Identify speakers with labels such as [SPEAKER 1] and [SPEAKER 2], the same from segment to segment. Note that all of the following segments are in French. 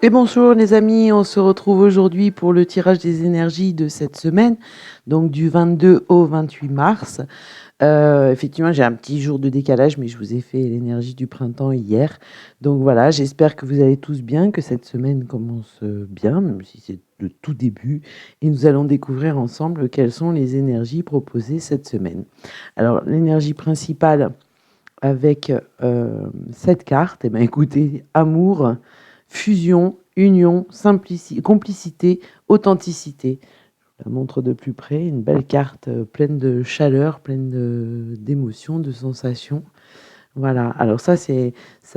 [SPEAKER 1] Et bonjour les amis, on se retrouve aujourd'hui pour le tirage des énergies de cette semaine, donc du 22 au 28 mars. Effectivement, j'ai un petit jour de décalage, mais je vous ai fait l'énergie du printemps hier. Donc voilà, j'espère que vous allez tous bien, que cette semaine commence bien, même si c'est le tout début. Et nous allons découvrir ensemble quelles sont les énergies proposées cette semaine. Alors, l'énergie principale avec cette carte, eh ben, écoutez, amour, fusion, union, complicité, authenticité. Je la montre de plus près, une belle carte pleine de chaleur, pleine d'émotions, de sensations. Voilà, alors ça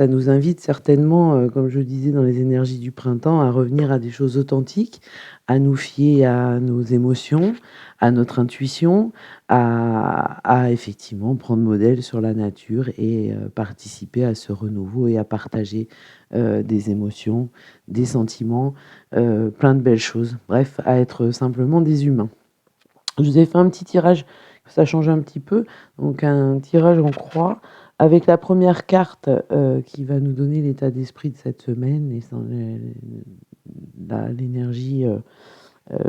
[SPEAKER 1] nous invite certainement, comme je disais dans les énergies du printemps, à revenir à des choses authentiques, à nous fier à nos émotions, à notre intuition, à effectivement prendre modèle sur la nature et participer à ce renouveau et à partager des émotions, des sentiments, plein de belles choses. Bref, à être simplement des humains. Je vous ai fait un petit tirage, ça change un petit peu, donc un tirage en croix avec la première carte qui va nous donner l'état d'esprit de cette semaine et l'énergie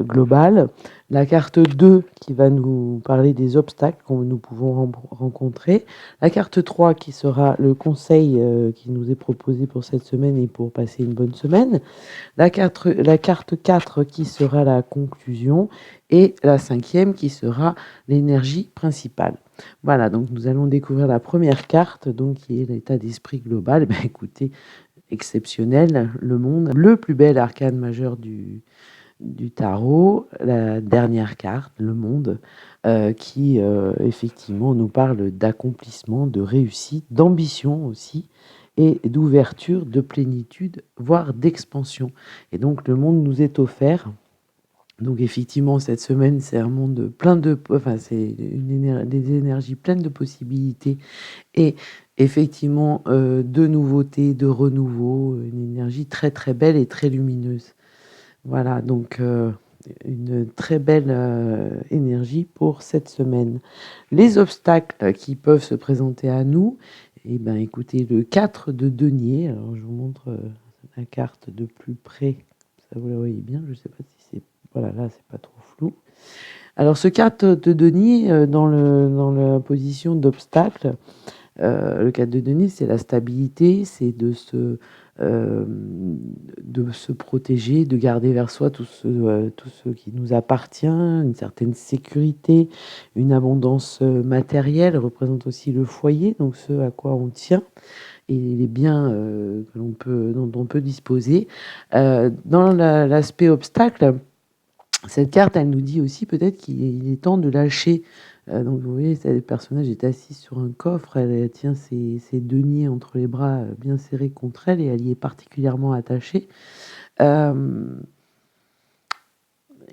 [SPEAKER 1] globale. La carte 2 qui va nous parler des obstacles que nous pouvons rencontrer. La carte 3 qui sera le conseil qui nous est proposé pour cette semaine et pour passer une bonne semaine. La carte 4 qui sera la conclusion et la cinquième qui sera l'énergie principale. Voilà, donc nous allons découvrir la première carte, donc qui est l'état d'esprit global. Ben, écoutez, exceptionnel, le monde, le plus bel arcane majeur du tarot, la dernière carte, le monde, qui effectivement nous parle d'accomplissement, de réussite, d'ambition aussi, et d'ouverture, de plénitude, voire d'expansion. Et donc le monde nous est offert. Donc effectivement, cette semaine, c'est un monde plein de... Enfin, c'est des énergies pleines de possibilités et effectivement de nouveautés, de renouveau, une énergie très très belle et très lumineuse. Voilà, donc une très belle énergie pour cette semaine. Les obstacles qui peuvent se présenter à nous, eh ben, écoutez, le 4 de denier, alors je vous montre la carte de plus près, ça vous la voyez bien, je ne sais pas si c'est... Voilà, là, c'est pas trop flou. Alors, ce 4 de denier, dans la position d'obstacle, le 4 de denier, c'est la stabilité, c'est de se protéger, de garder vers soi tout ce qui nous appartient, une certaine sécurité, une abondance matérielle, représente aussi le foyer, donc ce à quoi on tient et les biens dont on peut disposer. Dans l'aspect obstacle, cette carte, elle nous dit aussi peut-être qu'il est temps de lâcher. Donc vous voyez, le personnage est assis sur un coffre, elle tient ses deniers entre les bras bien serrés contre elle et elle y est particulièrement attachée. Euh,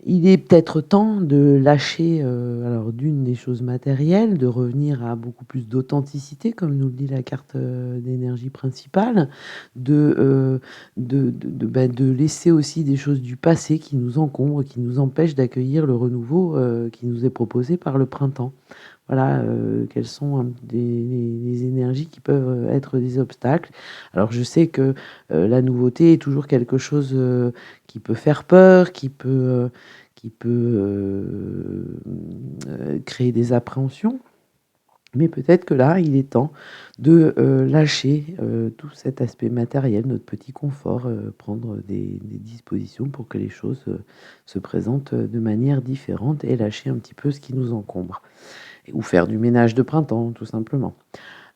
[SPEAKER 1] il est peut-être temps de lâcher, alors d'une des choses matérielles, de revenir à beaucoup plus d'authenticité, comme nous le dit la carte d'énergie principale, de laisser aussi des choses du passé qui nous encombrent, qui nous empêchent d'accueillir le renouveau qui nous est proposé par le printemps. Voilà, quelles sont les énergies qui peuvent être des obstacles. Alors je sais que la nouveauté est toujours quelque chose qui peut faire peur, qui peut créer des appréhensions. Mais peut-être que là, il est temps de lâcher tout cet aspect matériel, notre petit confort, prendre des dispositions pour que les choses se présentent de manière différente et lâcher un petit peu ce qui nous encombre. Ou faire du ménage de printemps, tout simplement.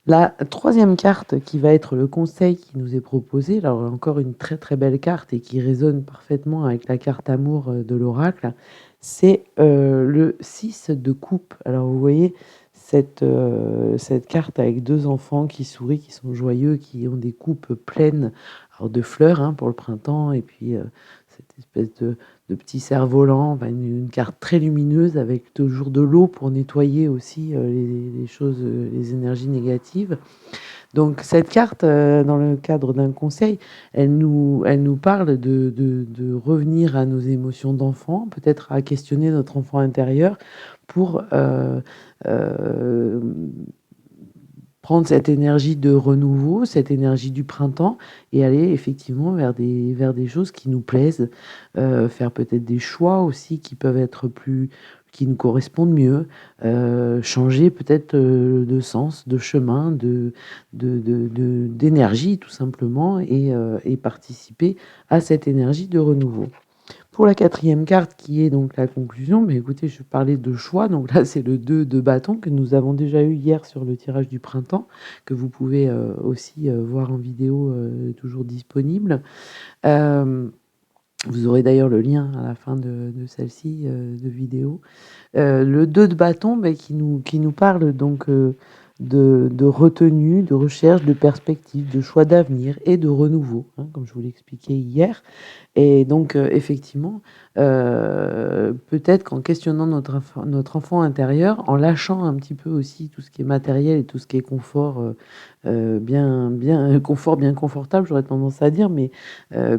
[SPEAKER 1] La troisième carte qui va être le conseil qui nous est proposé, alors encore une très très belle carte et qui résonne parfaitement avec la carte amour de l'oracle, c'est le 6 de coupe. Alors vous voyez cette carte avec deux enfants qui sourient, qui sont joyeux, qui ont des coupes pleines alors de fleurs hein, pour le printemps et puis cette espèce de petit cerf-volant, enfin, une carte très lumineuse avec toujours de l'eau pour nettoyer aussi les choses, les énergies négatives. Donc cette carte, dans le cadre d'un conseil, elle nous parle de revenir à nos émotions d'enfant, peut-être à questionner notre enfant intérieur pour prendre cette énergie de renouveau, cette énergie du printemps et aller effectivement vers des choses qui nous plaisent, faire peut-être des choix aussi qui peuvent être plus qui nous correspondent mieux, changer peut-être, de sens, de chemin, d'énergie tout simplement et participer à cette énergie de renouveau. Pour la quatrième carte qui est donc la conclusion, mais écoutez, je parlais de choix, donc là c'est le 2 de bâton que nous avons déjà eu hier sur le tirage du printemps, que vous pouvez aussi voir en vidéo, toujours disponible. Euh, Vous aurez d'ailleurs le lien à la fin de celle-ci de vidéo. Le 2 de bâton, qui nous parle donc de retenue, de recherche, de perspective, de choix d'avenir et de renouveau, hein, comme je vous l'expliquais hier. Et donc, effectivement, peut-être qu'en questionnant notre enfant intérieur, en lâchant un petit peu aussi tout ce qui est matériel et tout ce qui est confort, bien confort, bien confortable, j'aurais tendance à dire, mais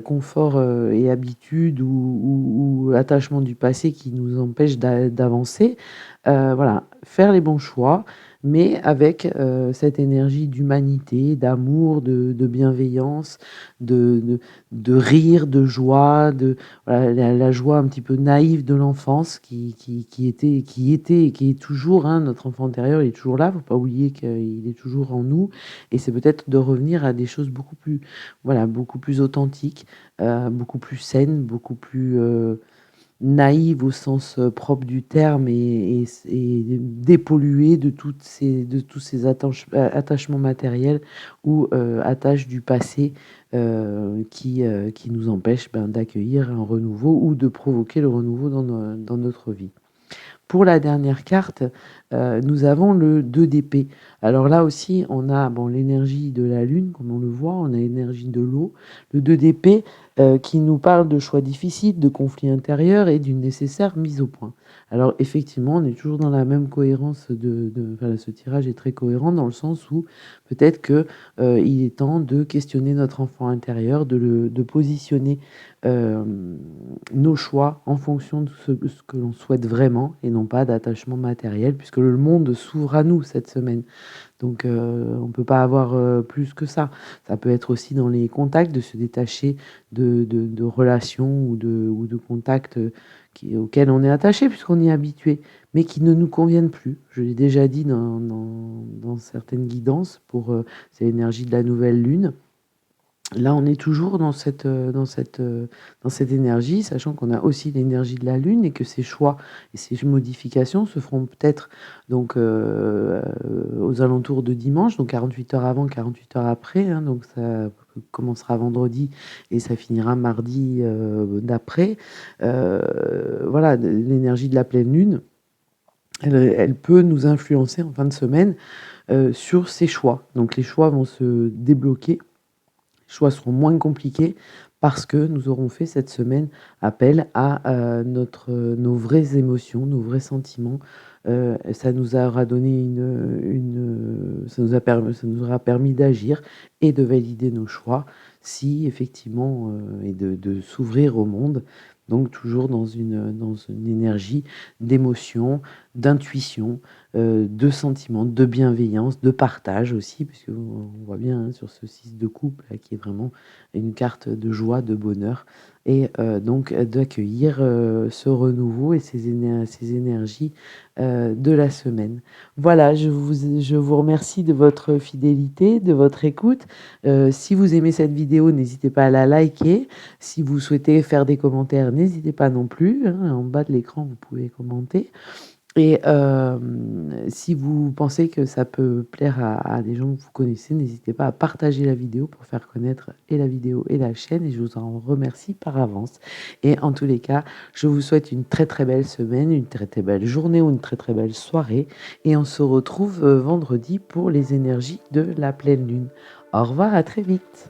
[SPEAKER 1] confort et habitude ou attachement du passé qui nous empêche d'avancer. Voilà, faire les bons choix, mais avec cette énergie d'humanité, d'amour, de bienveillance, de rire, de joie, voilà, la joie un petit peu naïve de l'enfance qui était et qui est toujours, hein, notre enfant intérieur, il est toujours là, faut pas oublier qu'il est toujours en nous et c'est peut-être de revenir à des choses beaucoup plus, voilà, beaucoup plus authentiques, beaucoup plus saines, beaucoup plus naïve au sens propre du terme et dépolluée de tous ces attachements matériels ou attaches du passé qui nous empêchent d'accueillir un renouveau ou de provoquer le renouveau dans notre vie. Pour la dernière carte, nous avons le 2 d'épée. Alors là aussi, on a bon, l'énergie de la lune, comme on le voit, on a l'énergie de l'eau. Le 2 d'épée qui nous parle de choix difficiles, de conflits intérieurs et d'une nécessaire mise au point. Alors effectivement, on est toujours dans la même cohérence enfin, ce tirage est très cohérent dans le sens où peut-être que il est temps de questionner notre enfant intérieur, de positionner nos choix en fonction de ce que l'on souhaite vraiment et non pas d'attachement matériel, puisque le monde s'ouvre à nous cette semaine. Donc on ne peut pas avoir plus que ça. Ça peut être aussi dans les contacts, de se détacher de relations ou de contacts auxquels on est attaché, puisqu'on y est habitué, mais qui ne nous conviennent plus. Je l'ai déjà dit dans certaines guidances pour ces énergies de la nouvelle lune. Là, on est toujours dans cette énergie, sachant qu'on a aussi l'énergie de la Lune et que ces choix et ces modifications se feront peut-être donc aux alentours de dimanche, donc 48 heures avant, 48 heures après, hein, donc ça commencera vendredi et ça finira mardi d'après. Voilà, l'énergie de la pleine Lune, elle peut nous influencer en fin de semaine sur ces choix. Donc les choix vont se débloquer, les choix seront moins compliqués parce que nous aurons fait cette semaine appel à nos vraies émotions, nos vrais sentiments. Ça nous aura donné ça nous aura permis d'agir et de valider nos choix si effectivement et de s'ouvrir au monde. Donc toujours dans une énergie d'émotion, d'intuition, de sentiments, de bienveillance, de partage aussi, puisque on voit bien hein, sur ce 6 de couple là, qui est vraiment une carte de joie, de bonheur, et donc d'accueillir ce renouveau et ces énergies de la semaine. Voilà, je vous remercie de votre fidélité, de votre écoute. Si vous aimez cette vidéo, n'hésitez pas à la liker. Si vous souhaitez faire des commentaires, n'hésitez pas non plus, hein, en bas de l'écran, vous pouvez commenter. Et si vous pensez que ça peut plaire à des gens que vous connaissez, n'hésitez pas à partager la vidéo pour faire connaître et la vidéo et la chaîne et je vous en remercie par avance. Et en tous les cas, je vous souhaite une très très belle semaine, une très très belle journée ou une très très belle soirée et on se retrouve vendredi pour les énergies de la pleine lune. Au revoir, à très vite.